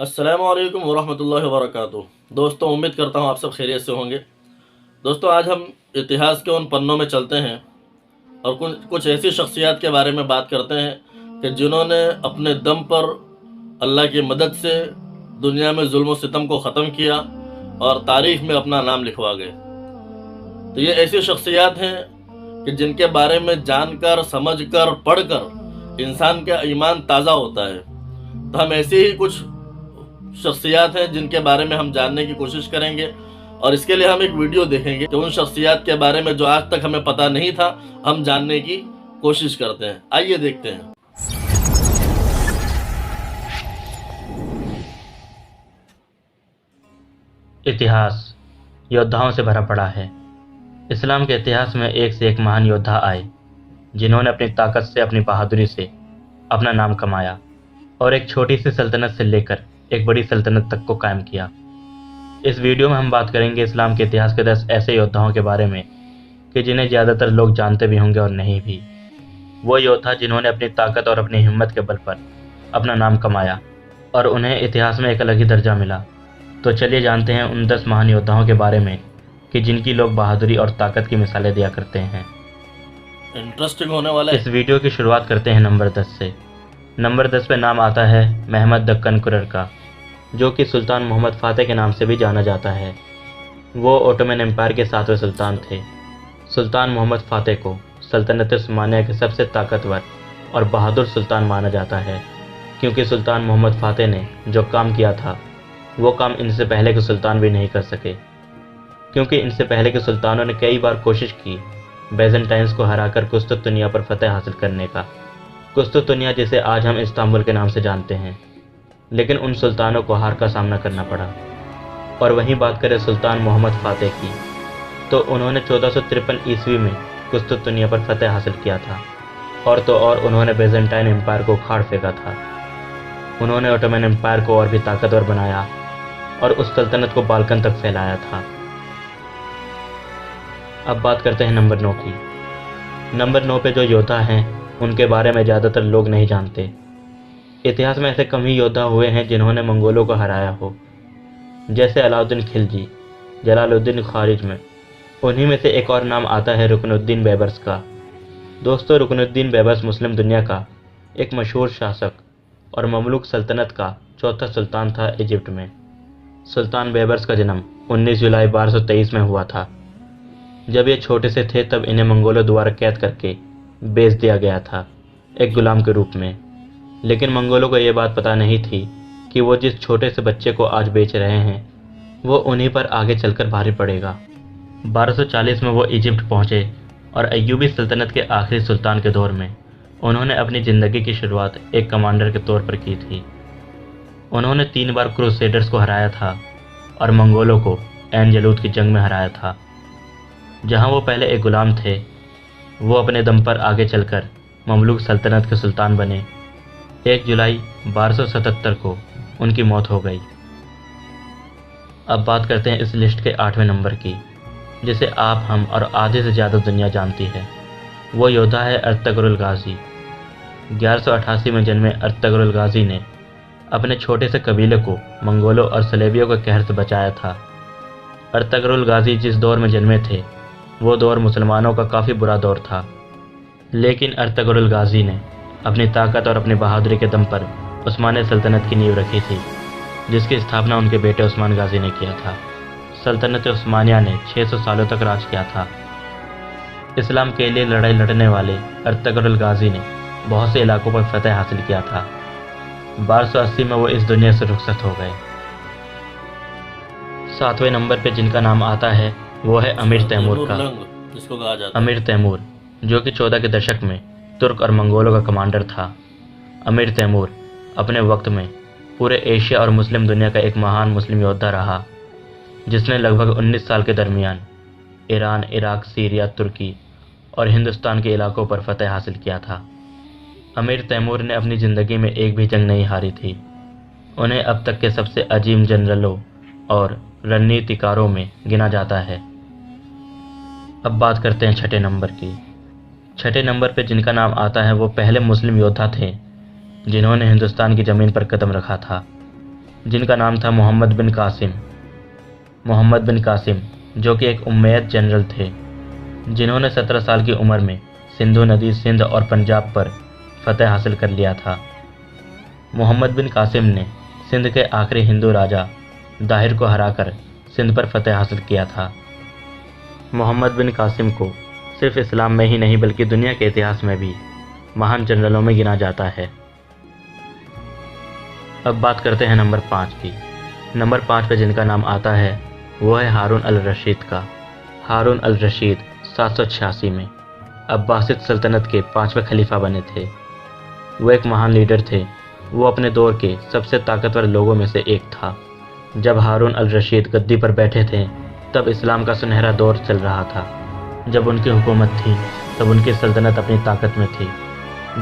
السلام علیکم ورحمۃ اللہ وبرکاتہ۔ دوستوں، امید کرتا ہوں آپ سب خیریت سے ہوں گے۔ دوستوں، آج ہم اتہاس کے ان پنوں میں چلتے ہیں اور کچھ ایسی شخصیات کے بارے میں بات کرتے ہیں کہ جنہوں نے اپنے دم پر اللہ کی مدد سے دنیا میں ظلم و ستم کو ختم کیا اور تاریخ میں اپنا نام لکھوا گئے۔ تو یہ ایسی شخصیات ہیں کہ جن کے بارے میں جان کر، سمجھ کر، پڑھ کر انسان کا ایمان تازہ ہوتا ہے۔ تو ہم ایسی ہی کچھ شخصیات ہیں جن کے بارے میں ہم جاننے کی کوشش کریں گے، اور اس کے لیے ہم ایک ویڈیو دیکھیں گے کہ ان شخصیات کے بارے میں جو آج تک ہمیں پتہ نہیں تھا ہم جاننے کی کوشش کرتے ہیں۔ آئیے دیکھتے ہیں۔ اتہاس یودھاؤں سے بھرا پڑا ہے۔ اسلام کے اتہاس میں ایک سے ایک مہان یودھا آئے جنہوں نے اپنی طاقت سے، اپنی بہادری سے اپنا نام کمایا اور ایک چھوٹی سی سلطنت سے لے کر ایک بڑی سلطنت تک کو قائم کیا۔ اس ویڈیو میں ہم بات کریں گے اسلام کے اتہاس کے 10 ایسے یودھاؤں کے بارے میں کہ جنہیں زیادہ تر لوگ جانتے بھی ہوں گے اور نہیں بھی۔ وہ یودھا جنہوں نے اپنی طاقت اور اپنی ہمت کے بل پر اپنا نام کمایا اور انہیں اتہاس میں ایک الگ ہی درجہ ملا۔ تو چلیے جانتے ہیں ان 10 مہان یودھاؤں کے بارے میں کہ جن کی لوگ بہادری اور طاقت کی مثالیں دیا کرتے ہیں۔ انٹرسٹنگ ہونے والا ہے۔ اس ویڈیو کی شروعات کرتے ہیں نمبر 10 سے۔ نمبر 10 پہ نام آتا ہے محمد دکن کرر کا، جو کہ سلطان محمد فاتح کے نام سے بھی جانا جاتا ہے۔ وہ اوٹومن امپائر کے 7ویں سلطان تھے۔ سلطان محمد فاتح کو سلطنت عثمانیہ کے سب سے طاقتور اور بہادر سلطان مانا جاتا ہے، کیونکہ سلطان محمد فاتح نے جو کام کیا تھا وہ کام ان سے پہلے کے سلطان بھی نہیں کر سکے، کیونکہ ان سے پہلے کے سلطانوں نے کئی بار کوشش کی بیزنٹائنز کو ہرا کر قسطنطنیہ پر فتح حاصل کرنے کا، قسطنطنیہ جسے آج ہم استنبول کے نام سے جانتے ہیں، لیکن ان سلطانوں کو ہار کا سامنا کرنا پڑا۔ اور وہیں بات کریں سلطان محمد فاتح کی، تو انہوں نے 1453 عیسوی میں قسطنطنیہ پر فتح حاصل کیا تھا، اور تو اور انہوں نے بیزنٹائن امپائر کو اکھاڑ پھینکا تھا۔ انہوں نے اوٹومن امپائر کو اور بھی طاقتور بنایا اور اس سلطنت کو بالکن تک پھیلایا تھا۔ اب بات کرتے ہیں نمبر 9 کی۔ نمبر 9 پہ جو یودھا ہیں ان کے بارے میں زیادہ تر لوگ نہیں جانتے۔ اتہاس میں ایسے کم ہی یودھا ہوئے ہیں جنہوں نے منگولوں کو ہرایا ہو، جیسے علاؤالدین خلجی، جلال الدین خارج میں۔ انہی میں سے ایک اور نام آتا ہے رکن الدین بیبرس کا۔ دوستو، رکن الدین بیبرس مسلم دنیا کا ایک مشہور شاسک اور مملوک سلطنت کا چوتھا سلطان تھا ایجپٹ میں۔ سلطان بیبرس کا جنم 19 جولائی 1223 میں ہوا تھا۔ جب یہ چھوٹے سے تھے تب انہیں منگولوں دوبارہ قید کر کے بیچ دیا گیا تھا، ایک غلام کے روپ میں۔ لیکن منگولوں کو یہ بات پتہ نہیں تھی کہ وہ جس چھوٹے سے بچے کو آج بیچ رہے ہیں وہ انہی پر آگے چل کر بھاری پڑے گا۔ 1240 میں وہ ایجپٹ پہنچے اور ایوبی سلطنت کے آخری سلطان کے دور میں انہوں نے اپنی زندگی کی شروعات ایک کمانڈر کے طور پر کی تھی۔ انہوں نے 3 بار کروسیڈرز کو ہرایا تھا اور منگولوں کو عین جالوت کی جنگ میں ہرایا تھا۔ جہاں وہ پہلے ایک غلام تھے، وہ اپنے دم پر آگے چل کر مملوک سلطنت کے سلطان بنے۔ 1 جولائی 1277 کو ان کی موت ہو گئی۔ اب بات کرتے ہیں اس لسٹ کے 8ویں نمبر کی، جسے آپ، ہم اور آدھے سے زیادہ دنیا جانتی ہے۔ وہ یودھا ہے ارطغرل غازی۔ 1188 میں جنمے ارطغرل غازی نے اپنے چھوٹے سے قبیلے کو منگولوں اور صلیبیوں کے قہر سے بچایا تھا۔ ارطغرل غازی جس دور میں جنمے تھے وہ دور مسلمانوں کا کافی برا دور تھا، لیکن ارطغرل غازی نے اپنی طاقت اور اپنی بہادری کے دم پر عثمانی سلطنت کی نیو رکھی تھی، جس کی استھاپنا ان کے بیٹے عثمان غازی نے کیا تھا۔ سلطنت عثمانیہ نے 600 سالوں تک راج کیا تھا۔ اسلام کے لیے لڑائی لڑنے والے ارطغرل غازی نے بہت سے علاقوں پر فتح حاصل کیا تھا۔ 1280 میں وہ اس دنیا سے رخصت ہو گئے۔ 7ویں نمبر پہ جن کا نام آتا ہے وہ ہے امیر تیمور کا۔ جس کو کہا جاتا ہے امیر تیمور، جو کہ 14 کے دشک میں ترک اور منگولوں کا کمانڈر تھا۔ امیر تیمور اپنے وقت میں پورے ایشیا اور مسلم دنیا کا ایک مہان مسلم یودھا رہا، جس نے لگ بھگ 19 سال کے درمیان ایران، عراق، سیریا، ترکی اور ہندوستان کے علاقوں پر فتح حاصل کیا تھا۔ امیر تیمور نے اپنی زندگی میں ایک بھی جنگ نہیں ہاری تھی۔ انہیں اب تک کے سب سے عظیم جنرلوں اور رنیتیکاروں میں گنا جاتا ہے۔ اب بات کرتے ہیں 6 نمبر کی۔ 6 نمبر پہ جن کا نام آتا ہے وہ پہلے مسلم یودھا تھے جنہوں نے ہندوستان کی زمین پر قدم رکھا تھا۔ جن کا نام تھا محمد بن قاسم، جو کہ ایک امید جنرل تھے، جنہوں نے 17 سال کی عمر میں سندھو ندی، سندھ اور پنجاب پر فتح حاصل کر لیا تھا۔ محمد بن قاسم نے سندھ کے آخری ہندو راجا داہر کو ہرا کر سندھ پر فتح حاصل کیا تھا۔ محمد بن قاسم کو صرف اسلام میں ہی نہیں بلکہ دنیا کے اتہاس میں بھی مہان جنرلوں میں گنا جاتا ہے۔ اب بات کرتے ہیں نمبر 5 کی۔ نمبر 5 پہ جن کا نام آتا ہے وہ ہے ہارون الرشید کا۔ ہارون الرشید 786 میں عباسد سلطنت کے 5ویں خلیفہ بنے تھے۔ وہ ایک مہان لیڈر تھے۔ وہ اپنے دور کے سب سے طاقتور لوگوں میں سے ایک تھا۔ جب ہارون الرشید گدی پر بیٹھے تھے تب اسلام کا سنہرا دور چل رہا تھا۔ جب ان کی حکومت تھی تب ان کی سلطنت اپنی طاقت میں تھی،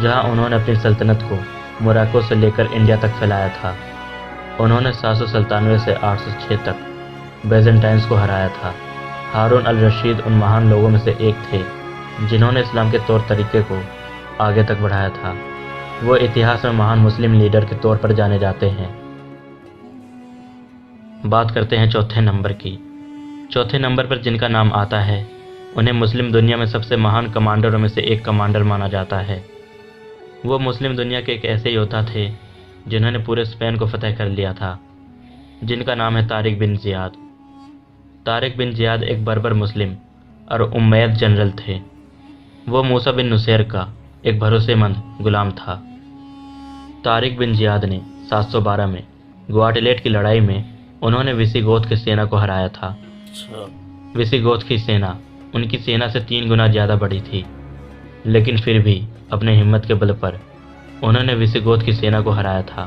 جہاں انہوں نے اپنی سلطنت کو موراکو سے لے کر انڈیا تک پھیلایا تھا۔ انہوں نے 797 سے 806 تک بیزنٹائنز کو ہرایا تھا۔ ہارون الرشید ان مہان لوگوں میں سے ایک تھے جنہوں نے اسلام کے طور طریقے کو آگے تک بڑھایا تھا۔ وہ اتہاس میں مہان مسلم لیڈر کے طور پر جانے جاتے ہیں۔ بات کرتے ہیں چوتھے نمبر کی۔ چوتھے نمبر پر جن کا نام آتا ہے انہیں مسلم دنیا میں سب سے مہان کمانڈروں میں سے ایک کمانڈر مانا جاتا ہے۔ وہ مسلم دنیا کے ایک ایسے یودھا تھے جنہوں نے پورے اسپین کو فتح کر لیا تھا، جن کا نام ہے طارق بن زیاد۔ طارق بن زیاد ایک بربر مسلم اور امید جنرل تھے۔ وہ موسیٰ بن نصیر کا ایک بھروسے مند غلام تھا۔ طارق بن زیاد نے 712 میں گواڈیلیٹ کی لڑائی میں انہوں نے ویسی گوتھ کی سینا کو ہرایا تھا۔ ویسی گوتھ کی سینا ان کی سینا سے 3 گنا زیادہ بڑی تھی، لیکن پھر بھی اپنے ہمت کے بل پر انہوں نے ویسی گوتھ کی سینا کو ہرایا تھا۔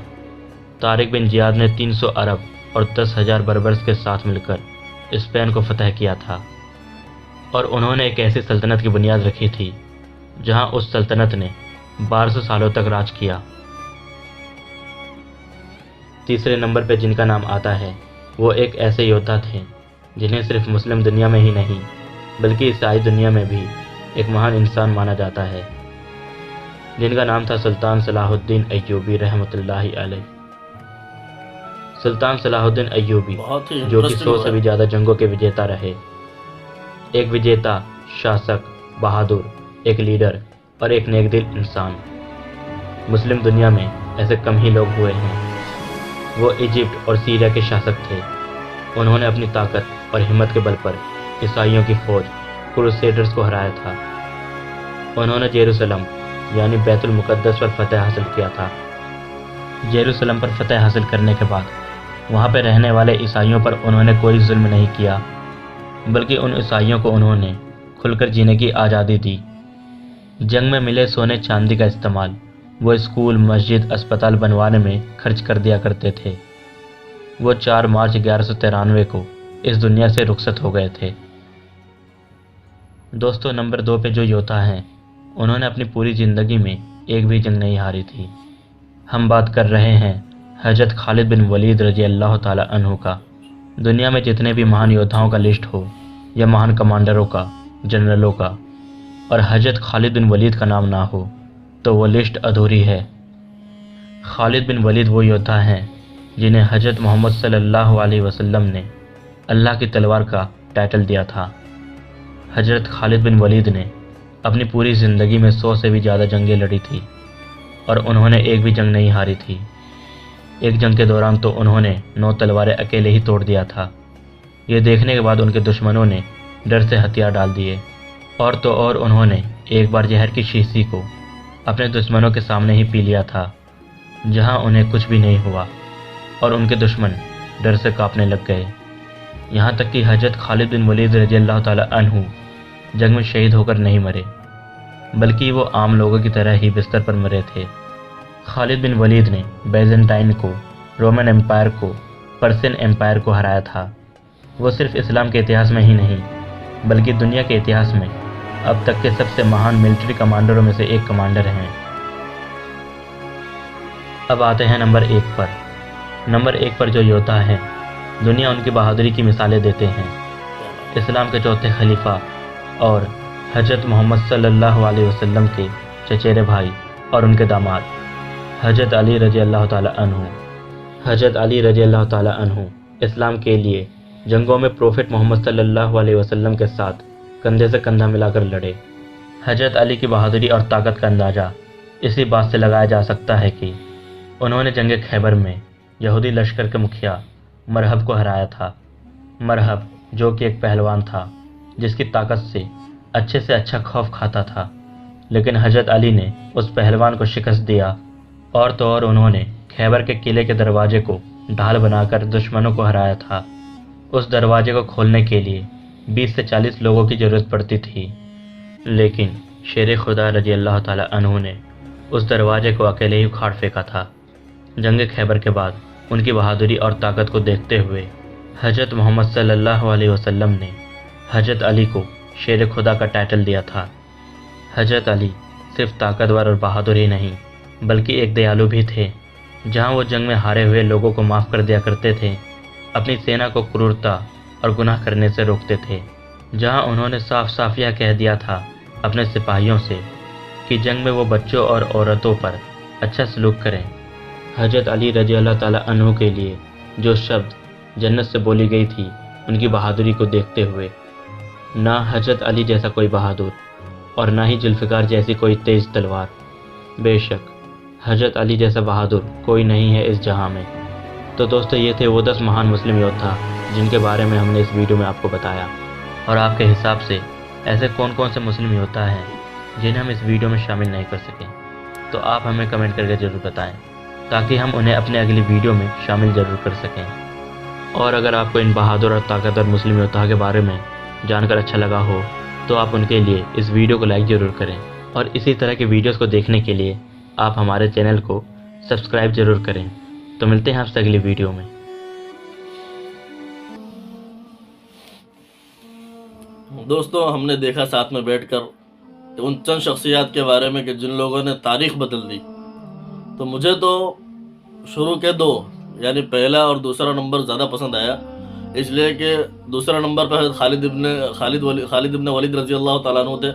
طارق بن زیاد نے 300 عرب اور 10,000 بربرز کے ساتھ مل کر اسپین کو فتح کیا تھا، اور انہوں نے ایک ایسی سلطنت کی بنیاد رکھی تھی جہاں اس سلطنت نے 1200 سالوں تک راج کیا۔ تیسرے نمبر پہ جن کا نام آتا ہے وہ ایک ایسے یودھا تھے جنہیں صرف مسلم دنیا میں ہی نہیں بلکہ عیسائی دنیا میں بھی ایک مہان انسان مانا جاتا ہے، جن کا نام تھا سلطان صلاح الدین ایوبی رحمۃ اللہ علیہ۔ سلطان صلاح الدین ایوبی بہت ہی جو کہ 100 سے بھی زیادہ جنگوں کے وجیتا رہے، ایک وجیتا، شاسک، بہادر، ایک لیڈر اور ایک نیک دل انسان۔ مسلم دنیا میں ایسے کم ہی لوگ ہوئے ہیں۔ وہ ایجپٹ اور سیریا کے شاسک تھے۔ انہوں نے اپنی طاقت اور ہمت کے بل پر عیسائیوں کی فوج کروسیڈرز کو ہرایا تھا۔ انہوں نے یروشلم یعنی بیت المقدس پر فتح حاصل کیا تھا۔ یروشلم پر فتح حاصل کرنے کے بعد وہاں پہ رہنے والے عیسائیوں پر انہوں نے کوئی ظلم نہیں کیا، بلکہ ان عیسائیوں کو انہوں نے کھل کر جینے کی آزادی دی۔ جنگ میں ملے سونے چاندی کا استعمال وہ اسکول، مسجد، اسپتال بنوانے میں خرچ کر دیا کرتے تھے۔ وہ 4 مارچ 1193 کو اس دنیا سے رخصت ہو گئے تھے۔ دوستو، نمبر 2 پہ جو یودھا ہیں انہوں نے اپنی پوری زندگی میں ایک بھی جنگ نہیں ہاری تھی۔ ہم بات کر رہے ہیں حضرت خالد بن ولید رضی اللہ تعالی عنہ کا۔ دنیا میں جتنے بھی مہان یودھاؤں کا لسٹ ہو یا مہان کمانڈروں کا، جنرلوں کا، اور حضرت خالد بن ولید کا نام نہ ہو تو وہ لسٹ ادھوری ہے۔ خالد بن ولید وہ یودھا ہیں جنہیں حضرت محمد صلی اللہ علیہ وسلم نے اللہ کی تلوار کا ٹائٹل دیا تھا۔ حضرت خالد بن ولید نے اپنی پوری زندگی میں 100 سے بھی زیادہ جنگیں لڑی تھی اور انہوں نے ایک بھی جنگ نہیں ہاری تھی۔ ایک جنگ کے دوران تو انہوں نے 9 تلواریں اکیلے ہی توڑ دیا تھا۔ یہ دیکھنے کے بعد ان کے دشمنوں نے ڈر سے ہتھیار ڈال دیے، اور تو اور انہوں نے ایک بار زہر کی شیشی کو اپنے دشمنوں کے سامنے ہی پی لیا تھا، جہاں انہیں کچھ بھی نہیں ہوا اور ان کے دشمن ڈر سے کانپنے لگ گئے۔ یہاں تک کہ حضرت خالد بن ولید رضی اللہ تعالی عنہ جنگ میں شہید ہو کر نہیں مرے، بلکہ وہ عام لوگوں کی طرح ہی بستر پر مرے تھے۔ خالد بن ولید نے بیزنٹائن کو، رومن امپائر کو، پرسین امپائر کو ہرایا تھا۔ وہ صرف اسلام کے اتہاس میں ہی نہیں بلکہ دنیا کے اتہاس میں اب تک کے سب سے مہان ملٹری کمانڈروں میں سے ایک کمانڈر ہیں۔ اب آتے ہیں نمبر 1 پر۔ نمبر 1 پر جو یودھا ہیں دنیا ان کی بہادری کی مثالیں دیتے ہیں۔ اسلام کے چوتھے خلیفہ اور حضرت محمد صلی اللہ علیہ وسلم کے چچیرے بھائی اور ان کے داماد حضرت علی رضی اللہ تعالی عنہ، حضرت علی رضی اللہ تعالیٰ عنہ اسلام کے لیے جنگوں میں پروفٹ محمد صلی اللہ علیہ وسلم کے ساتھ کندھے سے کندھا ملا کر لڑے۔ حضرت علی کی بہادری اور طاقت کا اندازہ اسی بات سے لگایا جا سکتا ہے کہ انہوں نے جنگ خیبر میں یہودی لشکر کے مکھیا مرحب کو ہرایا تھا۔ مرحب جو کہ ایک پہلوان تھا جس کی طاقت سے اچھا خوف کھاتا تھا، لیکن حضرت علی نے اس پہلوان کو شکست دیا اور تو اور انہوں نے خیبر کے قلعے کے دروازے کو ڈھال بنا کر دشمنوں کو ہرایا تھا۔ اس دروازے کو کھولنے کے لیے 20 سے 40 لوگوں کی ضرورت پڑتی تھی، لیکن شیر خدا رضی اللہ تعالیٰ عنہ نے اس دروازے کو اکیلے ہی اکھاڑ پھینکا تھا۔ جنگ خیبر کے بعد ان کی بہادری اور طاقت کو دیکھتے ہوئے حضرت محمد صلی اللہ علیہ وسلم نے حضرت علی کو شیر خدا کا ٹائٹل دیا تھا۔ حضرت علی صرف طاقتور اور بہادر ہی نہیں بلکہ ایک دیالو بھی تھے۔ جہاں وہ جنگ میں ہارے ہوئے لوگوں کو معاف کر دیا کرتے تھے، اپنی سینا کو کرورتا اور گناہ کرنے سے روکتے تھے۔ جہاں انہوں نے صاف صاف یہ کہہ دیا تھا اپنے سپاہیوں سے کہ جنگ میں وہ بچوں اور عورتوں پر اچھا سلوک کریں۔ حضرت علی رضی اللہ تعالیٰ عنہ کے لیے جو شبد جنت سے بولی گئی تھی، ان کی بہادری کو دیکھتے ہوئے نہ حضرت علی جیسا کوئی بہادر اور نہ ہی ذوالفقار جیسی کوئی تیز تلوار، بے شک حضرت علی جیسا بہادر کوئی نہیں ہے اس جہاں میں۔ تو دوستو، یہ تھے وہ 10 مہان مسلم یودھا جن کے بارے میں ہم نے اس ویڈیو میں آپ کو بتایا۔ اور آپ کے حساب سے ایسے کون کون سے مسلم یودھا ہیں جنہیں ہم اس ویڈیو میں شامل نہیں کر سکیں؟ تو آپ ہمیں کمنٹ کر کے ضرور بتائیں تاکہ ہم انہیں اپنے اگلی ویڈیو میں شامل ضرور کر سکیں۔ اور اگر آپ کو ان بہادر اور طاقتور مسلم یودھا کے بارے میں جان کر اچھا لگا ہو تو آپ ان کے لیے اس ویڈیو کو لائک ضرور کریں، اور اسی طرح کی ویڈیوز کو دیکھنے کے لیے آپ ہمارے چینل کو سبسکرائب ضرور کریں۔ تو ملتے ہیں آپ سے اگلی ویڈیو میں۔ دوستوں، ہم نے دیکھا ساتھ میں بیٹھ کر ان چند شخصیات کے بارے میں کہ جن لوگوں نے تاریخ بدل دی۔ تو مجھے تو شروع کے 2 یعنی پہلا اور دوسرا نمبر زیادہ پسند آیا، اس لیے کہ دوسرا نمبر پہ حضرت خالد ابن ولید رضی اللہ تعالیٰ عنہ تھے،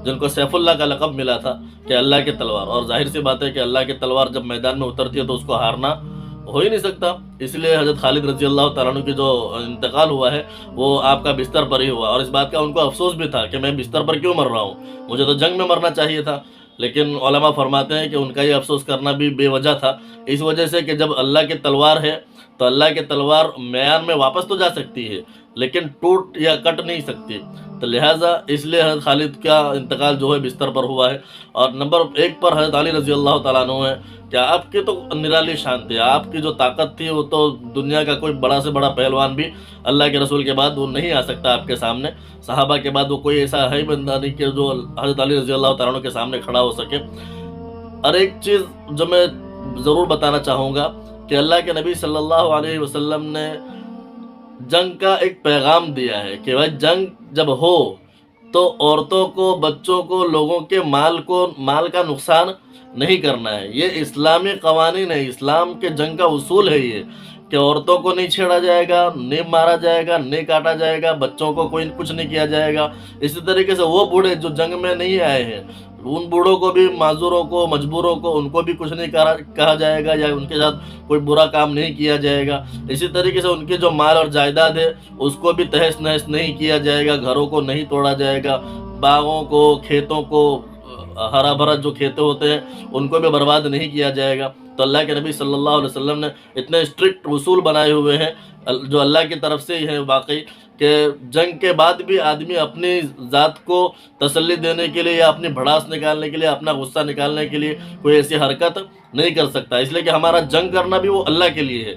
جن کو سیف اللہ کا لقب ملا تھا کہ اللہ کی تلوار۔ اور ظاہر سی بات ہے کہ اللہ کی تلوار جب میدان میں اترتی ہے تو اس کو ہارنا ہو ہی نہیں سکتا۔ اس لیے حضرت خالد رضی اللہ تعالیٰ عنہ کی جو انتقال ہوا ہے وہ آپ کا بستر پر ہی ہوا، اور اس بات کا ان کو افسوس بھی تھا کہ میں بستر پر کیوں مر رہا ہوں، مجھے تو جنگ میں مرنا چاہیے تھا۔ لیکن علماء فرماتے ہیں کہ ان کا یہ افسوس کرنا بھی بے وجہ تھا، اس وجہ سے کہ جب اللہ کی تلوار ہے تو اللہ کی تلوار میان میں واپس تو جا سکتی ہے لیکن ٹوٹ یا کٹ نہیں سکتی، تو لہٰذا اس لیے حضرت خالد کا انتقال جو ہے بستر پر ہوا ہے۔ اور نمبر 1 پر حضرت علی رضی اللہ تعالیٰ عنہ ہے۔ کیا آپ کی تو نرالی شان تھی، آپ کی جو طاقت تھی وہ تو دنیا کا کوئی بڑا سے بڑا پہلوان بھی اللہ کے رسول کے بعد وہ نہیں آ سکتا آپ کے سامنے۔ صحابہ کے بعد وہ کوئی ایسا ہے بندہ نہیں کہ جو حضرت علی رضی اللہ تعالیٰ عنہ کے سامنے کھڑا ہو سکے۔ اور ایک چیز جو میں ضرور بتانا چاہوں گا کہ اللہ کے نبی صلی اللہ علیہ وسلم نے جنگ کا ایک پیغام دیا ہے کہ بھائی جنگ جب ہو تو عورتوں کو، بچوں کو، لوگوں کے مال کا نقصان نہیں کرنا ہے۔ یہ اسلامی قوانین ہے، اسلام کے جنگ کا اصول ہے یہ کہ عورتوں کو نہیں چھیڑا جائے گا، نہیں مارا جائے گا، نہیں کاٹا جائے گا، بچوں کو کوئی کچھ نہیں کیا جائے گا۔ اسی طریقے سے وہ بوڑھے جو جنگ میں نہیں آئے ہیں ان بوڑھوں کو بھی، معذوروں کو، مجبوروں کو، ان کو بھی کچھ نہیں کہا جائے گا یا ان کے ساتھ کوئی برا کام نہیں کیا جائے گا۔ اسی طریقے سے ان کے جو مال اور جائیداد ہے اس کو بھی تہس نہس نہیں کیا جائے گا، گھروں کو نہیں توڑا جائے گا، باغوں کو، کھیتوں کو، ہرا بھرا جو کھیتے ہوتے ہیں ان کو بھی برباد نہیں کیا جائے گا۔ تو اللہ کے نبی صلی اللہ علیہ وسلم نے اتنے اسٹرکٹ اصول بنائے ہوئے ہیں جو اللہ کی طرف سے ہی ہیں واقعی، کہ جنگ کے بعد بھی آدمی اپنی ذات کو تسلی دینے کے لیے یا اپنی بھڑاس نکالنے کے لیے، اپنا غصہ نکالنے کے لیے کوئی ایسی حرکت نہیں کر سکتا، اس لیے کہ ہمارا جنگ کرنا بھی وہ اللہ کے لیے ہے،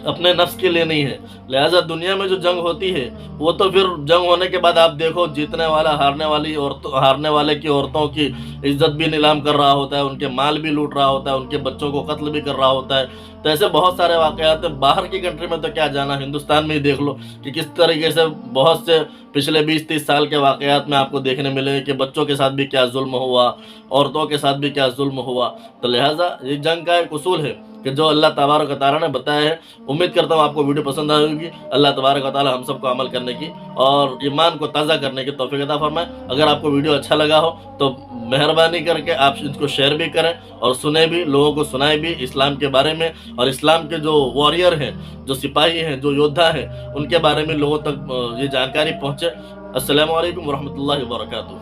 اپنے نفس کے لیے نہیں ہے۔ لہٰذا دنیا میں جو جنگ ہوتی ہے وہ تو پھر جنگ ہونے کے بعد آپ دیکھو جیتنے والا ہارنے والے کی عورتوں کی عزت بھی نیلام کر رہا ہوتا ہے، ان کے مال بھی لوٹ رہا ہوتا ہے، ان کے بچوں کو قتل بھی کر رہا ہوتا ہے۔ تو ایسے بہت سارے واقعات ہیں، باہر کی کنٹری میں تو کیا جانا، ہندوستان میں ہی دیکھ لو کہ کس طریقے سے بہت سے پچھلے 20-30 سال کے واقعات میں آپ کو دیکھنے ملے کہ بچوں کے ساتھ بھی کیا ظلم ہوا، عورتوں کے ساتھ بھی کیا ظلم ہوا۔ تو لہٰذا یہ جنگ کا ایک اصول ہے کہ جو اللہ تبارک و تعالیٰ نے بتایا ہے۔ امید کرتا ہوں آپ کو ویڈیو پسند آئی ہوگی. اللہ تبارک و تعالی ہم سب کو عمل کرنے کی اور ایمان کو تازہ کرنے کی توفیق عطا فرمائے. اگر آپ کو ویڈیو اچھا لگا ہو تو مہربانی کر کے آپ اس کو شیئر بھی کریں اور سنیں بھی, لوگوں کو سنائیں بھی اسلام کے بارے میں, اور اسلام کے جو واریر ہیں, جو سپاہی ہیں, جو یودھا ہیں, ان کے بارے میں لوگوں تک یہ جانکاری پہنچے. السلام علیکم ورحمۃ اللہ وبرکاتہ.